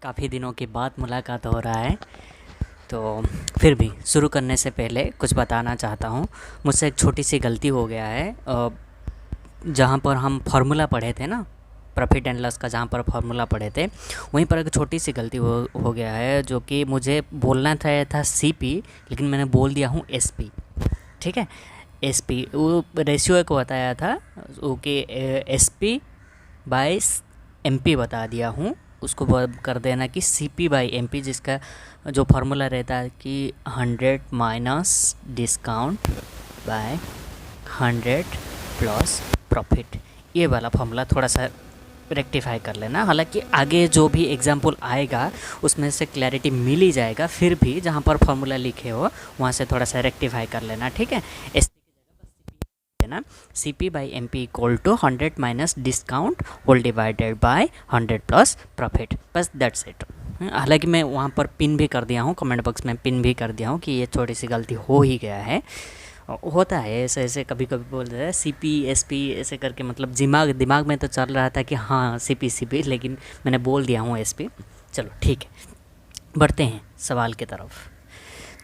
काफ़ी दिनों के बाद मुलाकात हो रहा है। तो फिर भी शुरू करने से पहले कुछ बताना चाहता हूँ। मुझसे एक छोटी सी गलती हो गया है। जहाँ पर हम फार्मूला पढ़े थे ना, प्रॉफिट एंड लॉस का जहाँ पर फार्मूला पढ़े थे, वहीं पर एक छोटी सी गलती हो गया है, जो कि मुझे बोलना था सीपी, लेकिन मैंने बोल दिया हूँ एसपी। ठीक है, एसपी वो रेशियो को बताया था, ओके एसपी बाई एमपी बता दिया हूँ। उसको कर देना कि सीपी बाई एमपी, जिसका जो फार्मूला रहता है कि 100 minus discount bye 100 plus profit. ये वाला फार्मूला थोड़ा सा रेक्टिफाई कर लेना। हालांकि आगे जो भी एग्जाम्पल आएगा उसमें से क्लैरिटी मिल ही जाएगा, फिर भी जहाँ पर फार्मूला लिखे हो वहाँ से थोड़ा सा रेक्टिफाई कर लेना। ठीक है, ना C P by M P equal to 100 minus discount whole divided by 100 plus profit, बस दैट्स इट। हालांकि मैं वहाँ पर पिन भी कर दिया हूँ, कमेंट बॉक्स में पिन भी कर दिया हूँ कि ये छोटी सी गलती हो ही गया है। होता है ऐसे ऐसे, कभी कभी बोल रहे हैं सी पी एस पी ऐसे करके, मतलब दिमाग में तो चल रहा था कि हाँ सी पी, लेकिन मैंने बोल दिया हूँ एस पी। चलो ठीक है, बढ़ते हैं सवाल की तरफ।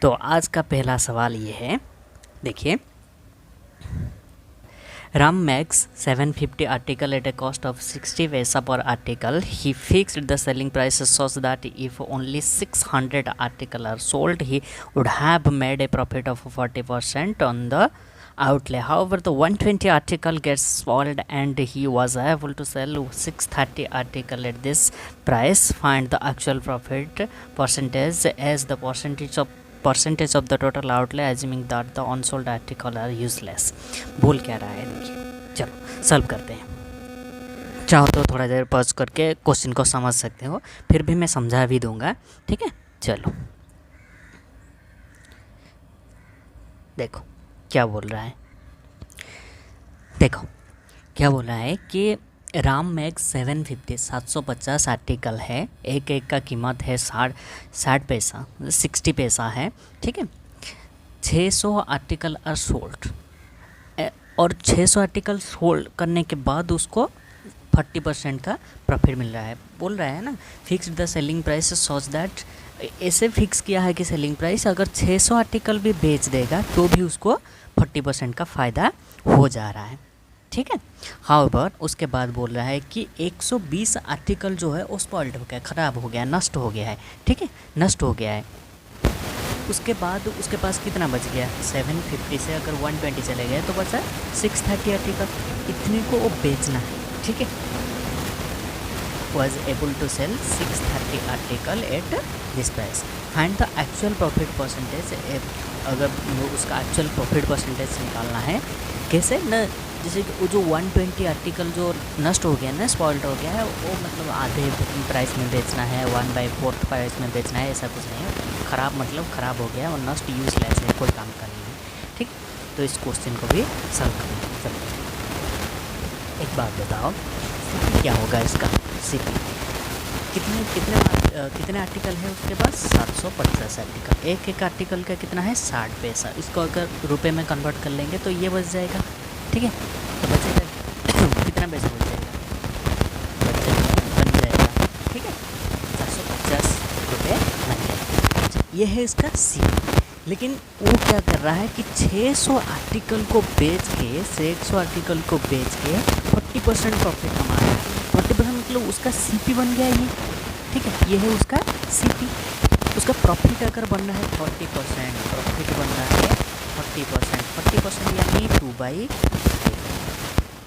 तो आज का पहला सवाल ये है, देखिए, Ram makes 750 article at a cost of 60 paisa per article. He fixed the selling prices such that if only 600 article are sold, he would have made a profit of 40% on the outlay. However, the 120 article gets sold and he was able to sell 630 article at this price. Find the actual profit percentage as the percentage of the total outlay, assuming that the unsold article are useless. बोल क्या रहा है, देखिए। चलो solve करते हैं। चाहो तो थोड़ा देर पॉज करके क्वेश्चन को समझ सकते हो, फिर भी मैं समझा भी दूंगा। ठीक है, चलो देखो क्या बोल रहा है। देखो क्या बोल रहा है कि राम मैक्स 750 आर्टिकल है, एक एक का कीमत है 60 पैसा, 60 पैसा है। ठीक है, 600 आर्टिकल आर सोल्ड, और 600 आर्टिकल सोल्ड करने के बाद उसको 40% का प्रॉफिट मिल रहा है। बोल रहा है ना, fix the selling price such that, ऐसे फिक्स किया है कि सेलिंग प्राइस अगर 600 आर्टिकल भी बेच देगा तो भी उसको 40% का फ़ायदा हो जा रहा है। ठीक है, हाउएवर उसके बाद बोल रहा है कि 120 आर्टिकल जो है वो स्पॉइल्ड हो गया, ख़राब हो गया, नष्ट हो गया है। ठीक है, नष्ट हो गया है। उसके बाद उसके पास कितना बच गया, 750 से अगर 120 चले गए तो बचा 630 आर्टिकल। इतने को वो बेचना है। ठीक है, was able to sell 630 article at this price. Find the actual profit percentage. अगर उसका एक्चुअल प्रॉफिट परसेंटेज निकालना है, कैसे न, जैसे कि वो जो 120 आर्टिकल जो नष्ट हो गया ना, स्पॉइल्ड हो गया है, वो मतलब आधे प्राइस में बेचना है, 1/4 प्राइस में बेचना है, ऐसा कुछ नहीं है। ख़राब मतलब ख़राब हो गया और नष्ट, यूजलेस है, कोई काम का नहीं है। ठीक, तो इस क्वेश्चन को भी सॉल्व करेंगे। चलो एक बात बताओ, क्या होगा इसका सीपी? कितने आर्टिकल है उसके पास? 750 आर्टिकल। एक एक आर्टिकल का कितना है? 60 पैसा। इसको अगर रुपए में कन्वर्ट कर लेंगे तो ये बच जाएगा। ठीक है, तो बचेगा कितना पैसा बच जाएगा? बन जाएगा। ठीक है, 450 रुपये बन जाएगा। ये है इसका सीपी। लेकिन वो क्या कर रहा है कि 600 आर्टिकल को बेच के 40% प्रॉफिट कमा रहा है। 40% मतलब उसका सीपी बन गया ये। ठीक है, ये है उसका सीपी। उसका प्रॉफिट अगर बन रहा है 40%, प्रॉफिट बन रहा है 40% यानी 2/8,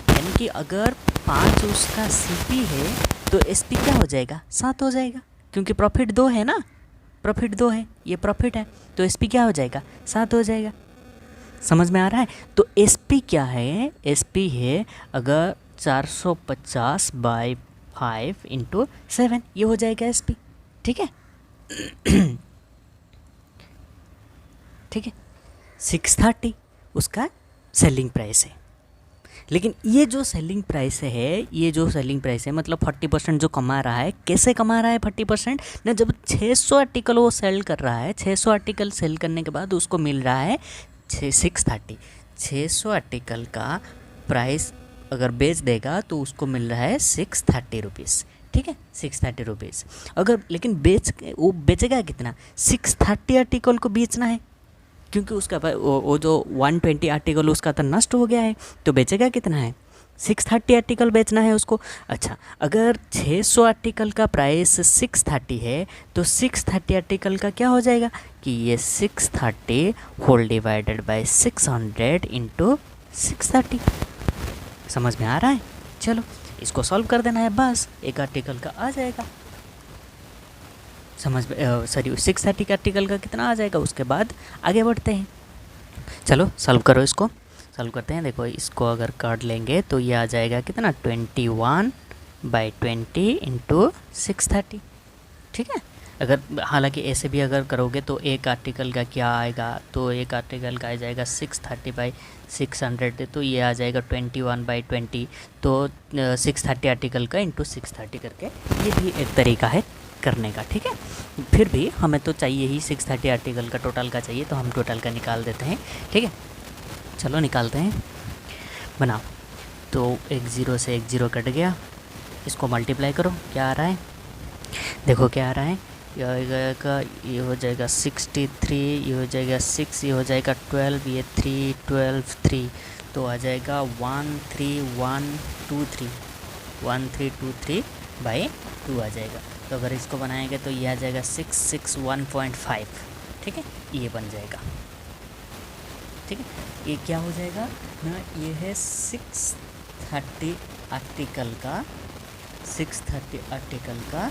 यानी कि अगर 5 उसका सीपी है तो एसपी क्या हो जाएगा? 7 हो जाएगा, क्योंकि प्रॉफिट 2 है ना, प्रॉफिट 2 है, ये प्रॉफिट है, तो एसपी क्या हो जाएगा? 7 हो जाएगा। समझ में आ रहा है? तो एसपी क्या है? एसपी है अगर 450/5 × 7, ये हो जाएगा एसपी। ठीक है, ठीक है, 630 उसका सेलिंग प्राइस है। लेकिन ये जो सेलिंग प्राइस है मतलब 40% जो कमा रहा है, कैसे कमा रहा है 40%? ना, जब 600 आर्टिकल वो सेल कर रहा है, 600 आर्टिकल सेल करने के बाद उसको मिल रहा है 630। 600 आर्टिकल का प्राइस अगर बेच देगा तो उसको मिल रहा है 630 रुपीज़। ठीक है, 630 रुपीज़। अगर लेकिन वो बेचेगा कितना, 630 आर्टिकल को बेचना है, क्योंकि उसका वो जो 120 आर्टिकल उसका तो नष्ट हो गया है, तो बेचेगा कितना है, 630 आर्टिकल बेचना है उसको। अच्छा, अगर 600 आर्टिकल का प्राइस 630 है तो 630 आर्टिकल का क्या हो जाएगा कि ये 630 होल डिवाइडेड बाय 600 इंटू 630। समझ में आ रहा है? चलो इसको सॉल्व कर देना है, बस एक आर्टिकल का आ जाएगा। समझ में, सॉरी 630 का आर्टिकल का कितना आ जाएगा, उसके बाद आगे बढ़ते हैं। चलो सॉल्व करो, इसको सॉल्व करते हैं। देखो इसको अगर काट लेंगे तो ये आ जाएगा कितना, 21/20 इंटू 630। ठीक है, अगर हालांकि ऐसे भी अगर करोगे तो एक आर्टिकल का क्या आएगा, तो एक आर्टिकल का आ जाएगा 630/600, तो ये आ जाएगा 21/20। तो 630 आर्टिकल का इंटू 630 करके, ये भी एक तरीका है करने का। ठीक है, फिर भी हमें तो चाहिए ही 630 आर्टिकल का टोटल का चाहिए, तो हम टोटल का निकाल देते हैं। ठीक है, चलो निकालते हैं, बनाओ। तो एक ज़ीरो से एक ज़ीरो कट गया, इसको मल्टीप्लाई करो, क्या आ रहा है, देखो क्या आ रहा है, ये हो जाएगा, ये हो जाएगा 63, ये हो जाएगा 6, ये हो जाएगा 12, ये 3, 12, 3, तो आ जाएगा 13123, 1323/2 आ जाएगा। तो अगर इसको बनाएंगे तो ये आ जाएगा 661.5। ठीक है, ये बन जाएगा। ठीक है, ये क्या हो जाएगा ना, ये है 630 आर्टिकल का, 630 आर्टिकल का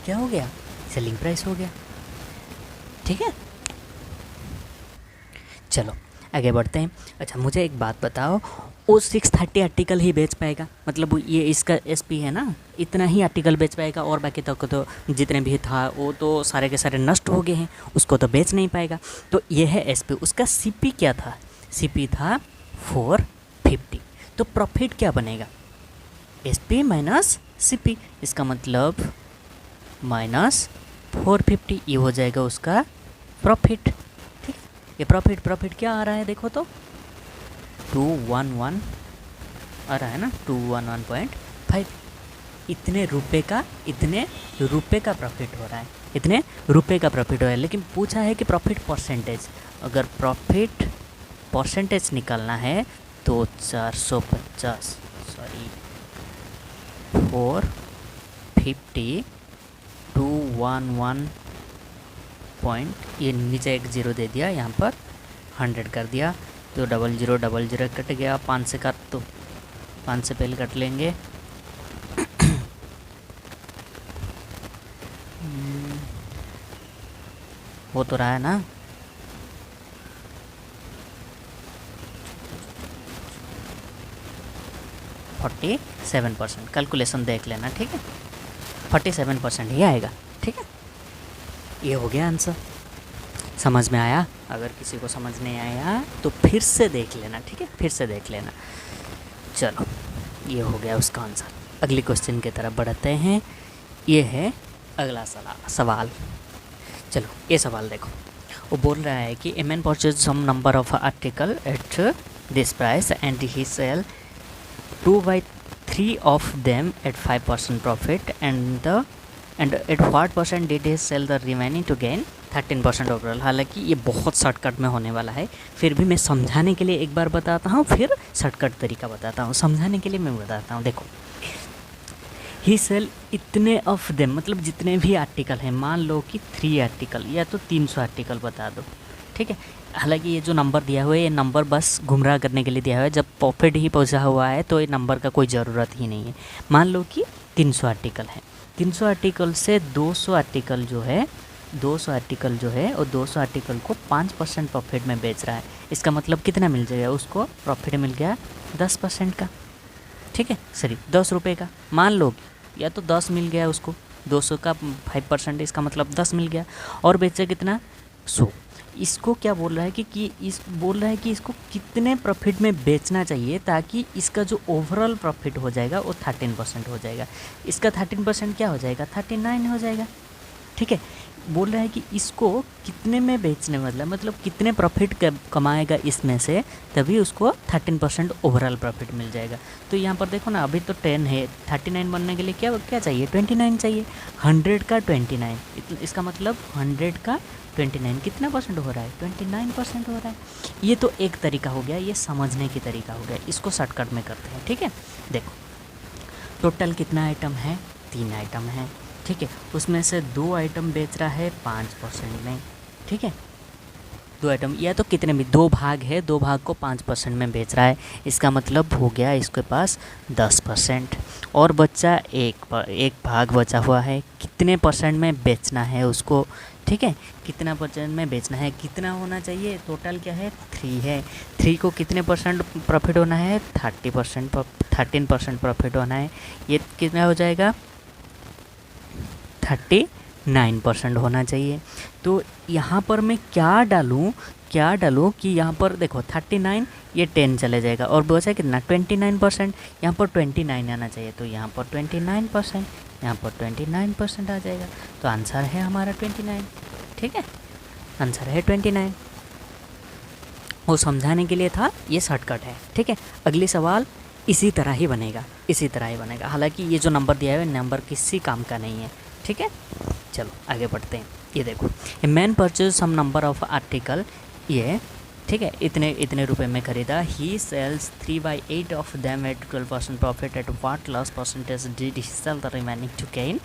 क्या हो गया, सेलिंग प्राइस हो गया। ठीक है, चलो आगे बढ़ते हैं। अच्छा मुझे एक बात बताओ, वो 630 आर्टिकल ही बेच पाएगा, मतलब ये इसका एसपी है ना, इतना ही आर्टिकल बेच पाएगा, और बाकी तक तो जितने भी था वो तो सारे के सारे नष्ट हो गए हैं, उसको तो बेच नहीं पाएगा। तो ये है एसपी, उसका सीपी क्या था, सीपी था 450। तो प्रॉफिट क्या बनेगा, एसपी माइनस सीपी, इसका मतलब माइनस 450, ये हो जाएगा उसका प्रॉफिट। ठीक, ये प्रॉफिट क्या आ रहा है, देखो तो 211 आ रहा है ना, 211.5। इतने रुपए का प्रॉफिट हो रहा है, इतने रुपए का प्रॉफिट हो रहा है। लेकिन पूछा है कि प्रॉफिट परसेंटेज, अगर प्रॉफिट परसेंटेज निकालना है तो 450, सॉरी 450 211 पॉइंट, ये नीचे एक ज़ीरो दे दिया, यहाँ पर 100 कर दिया, तो 0000 कट गया, 5 से काट, तो 5 से पहले कट लेंगे। हो तो रहा है ना, फोर्टी 47%, कैलकुलेशन देख लेना। ठीक है, 47% ही आएगा। ठीक है, ये हो गया आंसर। समझ में आया? अगर किसी को समझ नहीं आया तो फिर से देख लेना। ठीक है, फिर से देख लेना। चलो ये हो गया उसका आंसर। अगली क्वेश्चन की तरफ बढ़ते हैं। ये है अगला सवाल। चलो ये सवाल देखो, वो बोल रहा है कि a man purchase some number of article at this price and he sell 2/3 of them at 5% profit, and at what percent did he sell the remaining to gain 13% overall। हालांकि ये बहुत शॉर्टकट में होने वाला है, फिर भी मैं समझाने के लिए एक बार बताता हूँ, फिर शॉर्टकट तरीका बताता हूँ। समझाने के लिए मैं बताता हूँ, देखो ही सेल इतने ऑफ देम, मतलब जितने भी आर्टिकल हैं, मान लो कि 3 आर्टिकल या तो 300 आर्टिकल बता दो। ठीक है, हालांकि ये जो नंबर दिया हुआ है, ये नंबर बस गुमराह करने के लिए दिया हुआ है। जब प्रॉफिट ही पहुंचा हुआ है तो ये नंबर का कोई ज़रूरत ही नहीं है। मान लो कि 300 आर्टिकल है, 300 आर्टिकल से 200 आर्टिकल जो है, 200 आर्टिकल जो है, और 200 आर्टिकल को 5% प्रॉफिट में बेच रहा है। इसका मतलब कितना मिल जाएगा उसको, प्रॉफिट मिल गया 10% का। ठीक है, सॉरी 10 रुपये का, मान लो, या तो 10 मिल गया उसको, 200 का 5%, इसका मतलब 10 मिल गया, और बेचा कितना, 100। इसको क्या बोल रहा है कि बोल रहा है कि इसको कितने प्रॉफिट में बेचना चाहिए ताकि इसका जो ओवरऑल प्रॉफिट हो जाएगा वो 13% हो जाएगा। इसका 13% क्या हो जाएगा, 39 हो जाएगा। ठीक है, बोल रहा है कि इसको कितने में बेचने मतलब कितने प्रॉफिट कमाएगा इसमें से, तभी उसको 13% ओवरऑल प्रॉफिट मिल जाएगा। तो यहाँ पर देखो ना, अभी तो 10 है, 39 बनने के लिए क्या क्या चाहिए, 29 चाहिए। 100 का 29, इसका मतलब 100 का 29 कितना परसेंट हो रहा है, 29% हो रहा है। ये तो एक तरीका हो गया, ये समझने की तरीका हो गया। इसको शॉर्टकट में करते हैं, ठीक है। देखो टोटल कितना आइटम है, 3 आइटम है, ठीक है। उसमें से 2 आइटम बेच रहा है 5% में, ठीक है। 2 आइटम या तो कितने भी 2 भाग है, 2 भाग को 5% में बेच रहा है, इसका मतलब हो गया इसके पास 10%। और बच्चा एक भाग बचा हुआ है, कितने परसेंट में बेचना है उसको, ठीक है। कितना परसेंट में बेचना है, कितना होना चाहिए, टोटल क्या है 3 है। 3 को कितने परसेंट प्रॉफिट होना है, 13% प्रॉफिट होना है। ये कितना हो जाएगा, 39% होना चाहिए। तो यहाँ पर मैं क्या डालूँ कि यहाँ पर देखो 39, ये 10 चले जाएगा और बचा कितना 29%। यहाँ पर 29 आना चाहिए, तो यहाँ पर 29%, यहाँ पर 29% आ जाएगा। तो आंसर है हमारा 29, ठीक है। आंसर है 29। वो समझाने के लिए था, ये शॉर्टकट है, ठीक है। अगली सवाल इसी तरह ही बनेगा। हालांकि ये जो नंबर दिया है नंबर किसी काम का नहीं है, ठीक है। चलो आगे बढ़ते हैं। ये देखो, a man purchase some number of article, ये ठीक है, इतने रुपए में खरीदा। He sells 3/8 of them at 12% profit. At what loss percentage did he sell the remaining to gain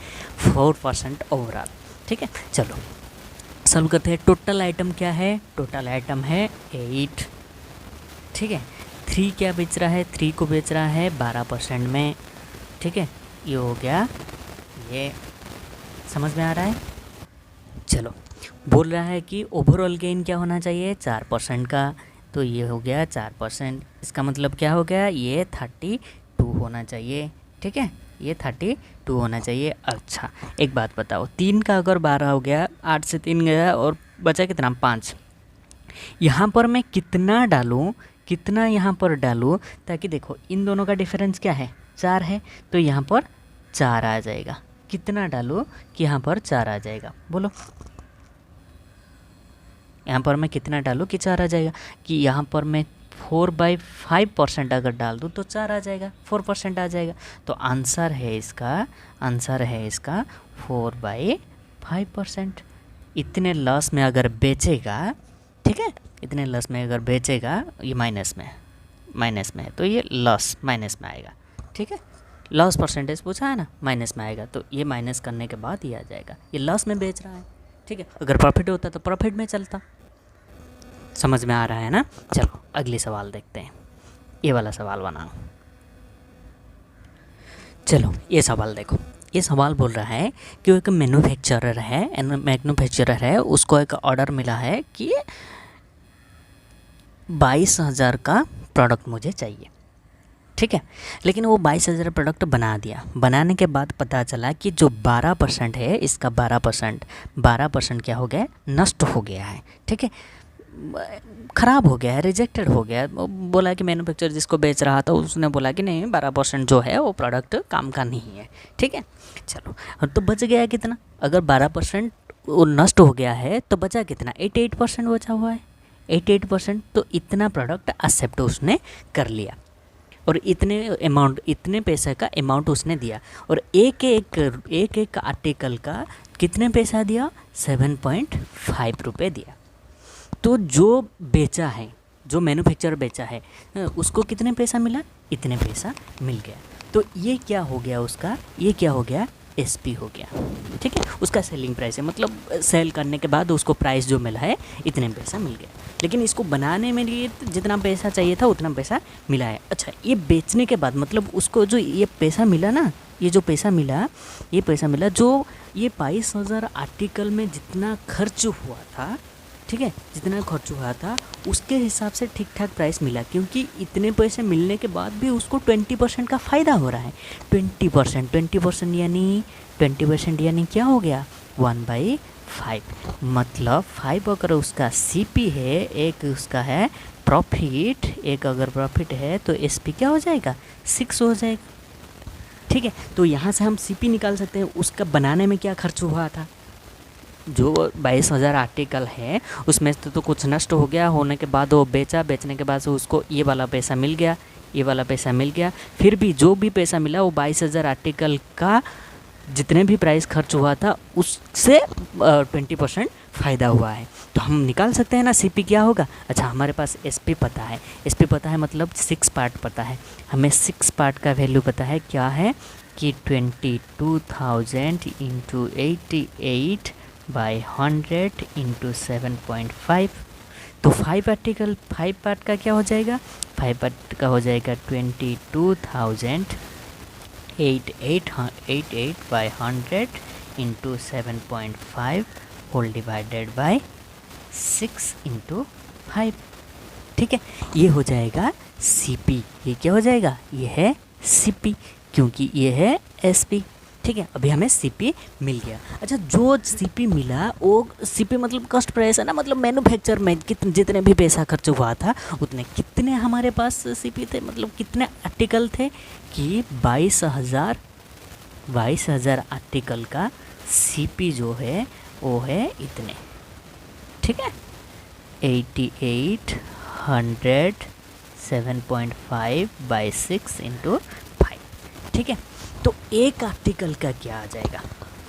4% overall, ठीक है। चलो सॉल्व करते हैं। टोटल आइटम क्या है, टोटल आइटम है 8, ठीक है। 3 क्या बेच रहा है, 3 को बेच रहा है 12% में, ठीक है। ये हो गया, ये समझ में आ रहा है। चलो बोल रहा है कि ओवरऑल गेन क्या होना चाहिए, 4% का, तो ये हो गया 4%। इसका मतलब क्या हो गया, ये 32 होना चाहिए, ठीक है। ये 32 होना चाहिए। अच्छा एक बात बताओ, 3 का अगर 12 हो गया, 8 से 3 गया और बचा कितना 5। यहाँ पर मैं कितना डालूँ, कितना यहाँ पर डालूँ, ताकि देखो इन दोनों का डिफरेंस क्या है, 4 है, तो यहाँ पर 4 आ जाएगा। कितना डालो कि यहाँ पर 4 आ जाएगा, बोलो। यहाँ पर मैं कितना डालूँ कि 4 आ जाएगा, कि यहाँ पर मैं 4/5% अगर डाल दूँ तो 4 आ जाएगा, 4% आ जाएगा। तो आंसर है इसका 4/5%। इतने लॉस में अगर बेचेगा, ठीक है, इतने लॉस में अगर बेचेगा, ये माइनस में तो ये लॉस माइनस में आएगा, ठीक है। लॉस परसेंटेज पूछा है ना, माइनस में आएगा, तो ये माइनस करने के बाद ही आ जाएगा। ये लॉस में बेच रहा है, ठीक है। अगर प्रॉफिट होता तो प्रॉफिट में चलता। समझ में आ रहा है ना। चलो अगली सवाल देखते हैं। ये वाला सवाल बनाओ। चलो ये सवाल देखो। ये सवाल बोल रहा है कि एक मैन्युफैक्चरर है, उसको एक ऑर्डर मिला है कि 22,000 का प्रोडक्ट मुझे चाहिए, ठीक है। लेकिन वो 22,000 प्रोडक्ट बना दिया। बनाने के बाद पता चला कि जो 12% है, इसका 12% क्या हो गया, नष्ट हो गया है, ठीक है, ख़राब हो गया है, रिजेक्टेड हो गया। बोला कि मैन्युफैक्चरर जिसको बेच रहा था उसने बोला कि नहीं 12% जो है वो प्रोडक्ट काम का नहीं है, ठीक है। चलो और तो बच गया कितना, अगर 12% वो नष्ट हो गया है तो बचा कितना, 88% बचा हुआ है, 88%। तो इतना प्रोडक्ट एक्सेप्ट उसने कर लिया और इतने पैसे का अमाउंट उसने दिया, और एक आर्टिकल का कितने पैसा दिया, 7.5 रुपये दिया। तो जो बेचा है, जो मैन्युफैक्चरर बेचा है, उसको कितने पैसा मिला, इतने पैसा मिल गया। तो ये क्या हो गया उसका, ये क्या हो गया, एसपी हो गया, ठीक है। उसका सेलिंग प्राइस है, मतलब सेल करने के बाद उसको प्राइस जो मिला है इतने पैसा मिल गया। लेकिन इसको बनाने में लिए जितना पैसा चाहिए था उतना पैसा मिला है। अच्छा ये बेचने के बाद मतलब उसको जो ये पैसा मिला ना, ये पैसा मिला जो ये 22,000 आर्टिकल में जितना खर्च हुआ था, ठीक है, जितना खर्च हुआ था उसके हिसाब से ठीक ठाक प्राइस मिला, क्योंकि इतने पैसे मिलने के बाद भी उसको 20% का फ़ायदा हो रहा है। 20% यानी क्या हो गया, 1/5। मतलब 5 अगर उसका सीपी है, एक उसका है प्रॉफिट, एक अगर प्रॉफिट है तो एसपी क्या हो जाएगा, 6 हो जाएगा, ठीक है। तो यहाँ से हम सीपी निकाल सकते हैं, उसका बनाने में क्या खर्च हुआ था, जो 22,000 आर्टिकल है उसमें से तो कुछ नष्ट हो गया, होने के बाद वो बेचा, बेचने के बाद से उसको ये वाला पैसा मिल गया, ये वाला पैसा मिल गया। फिर भी जो भी पैसा मिला वो 22,000 आर्टिकल का जितने भी प्राइस खर्च हुआ था उससे 20% फ़ायदा हुआ है। तो हम निकाल सकते हैं ना सीपी क्या होगा। अच्छा, हमारे पास एसपी पता है, एसपी पता है मतलब 6 पार्ट पता है, हमें 6 पार्ट का वैल्यू पता है क्या है कि 22,000 इंटू 88 बाई 100 इंटू 7.5। तो 5 आर्टिकल 5 पार्ट का क्या हो जाएगा, 5 पार्ट का हो जाएगा 22,888 by 100 into 7.5 whole divided by 6 into 5। ठीक है, ये हो जाएगा सीपी। ये क्या हो जाएगा, ये है सीपी, क्योंकि ये है एसपी। ठीक है, अभी हमें सीपी मिल गया। अच्छा, जो सीपी मिला वो सीपी मतलब कॉस्ट प्राइस है ना, मतलब मैन्युफैक्चर में जितने भी पैसा खर्च हुआ था उतने कितने हमारे पास सीपी थे, मतलब कितने आर्टिकल थे कि 22,000 आर्टिकल का सीपी जो है वो है इतने। ठीक है, 88 100 7.5 बाई 6 इंटू 5। ठीक है, तो एक आर्टिकल का क्या आ जाएगा,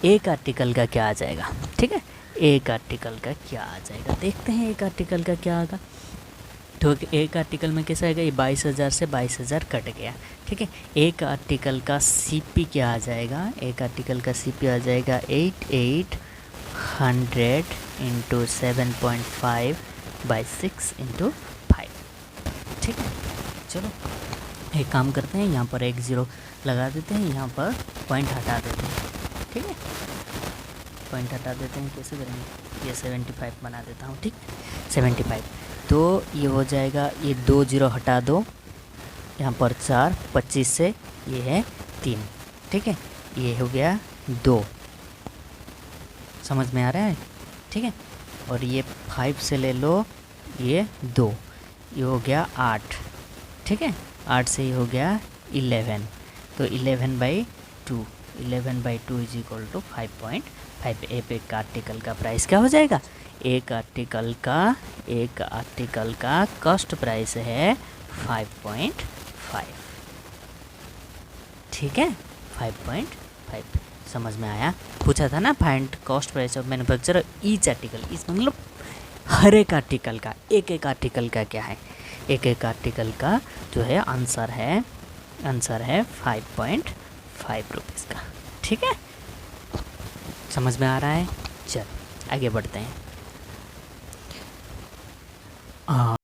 एक आर्टिकल का क्या आ जाएगा। ठीक है, एक आर्टिकल का क्या आ जाएगा, देखते हैं एक आर्टिकल का क्या आएगा। तो एक आर्टिकल में कैसा आएगा, ये 22,000 से 22,000 कट गया। ठीक है, एक आर्टिकल का सीपी क्या आ जाएगा, एक आर्टिकल का सीपी आ जाएगा 8800 इंटू 7.5 बाई 6 इंटू 5। ठीक है, चलो एक काम करते हैं, यहाँ पर एक ज़ीरो लगा देते हैं, यहाँ पर पॉइंट हटा देते हैं। ठीक है, पॉइंट हटा देते हैं, कैसे करेंगे, ये 75 बना देता हूँ। ठीक, 75। तो ये हो जाएगा, ये 2 ज़ीरो हटा दो, यहाँ पर 4, 25 से ये है 3। ठीक है, ये हो गया 2, समझ में आ रहा है। ठीक है, और ये 5 से ले लो, ये 2, ये हो गया 8। ठीक है, 8 से ये हो गया 11, तो 11/2, 11/2 इज इक्वल टू 5.5। एक आर्टिकल का प्राइस क्या हो जाएगा, एक आर्टिकल का कॉस्ट प्राइस है 5.5। ठीक है, 5.5 समझ में आया। पूछा था ना find cost price of manufacture each article, इस मतलब हर एक आर्टिकल का, एक एक आर्टिकल का क्या है, एक एक आर्टिकल का जो है आंसर है 5.5 रुपीज़ का। ठीक है, समझ में आ रहा है। चल आगे बढ़ते हैं।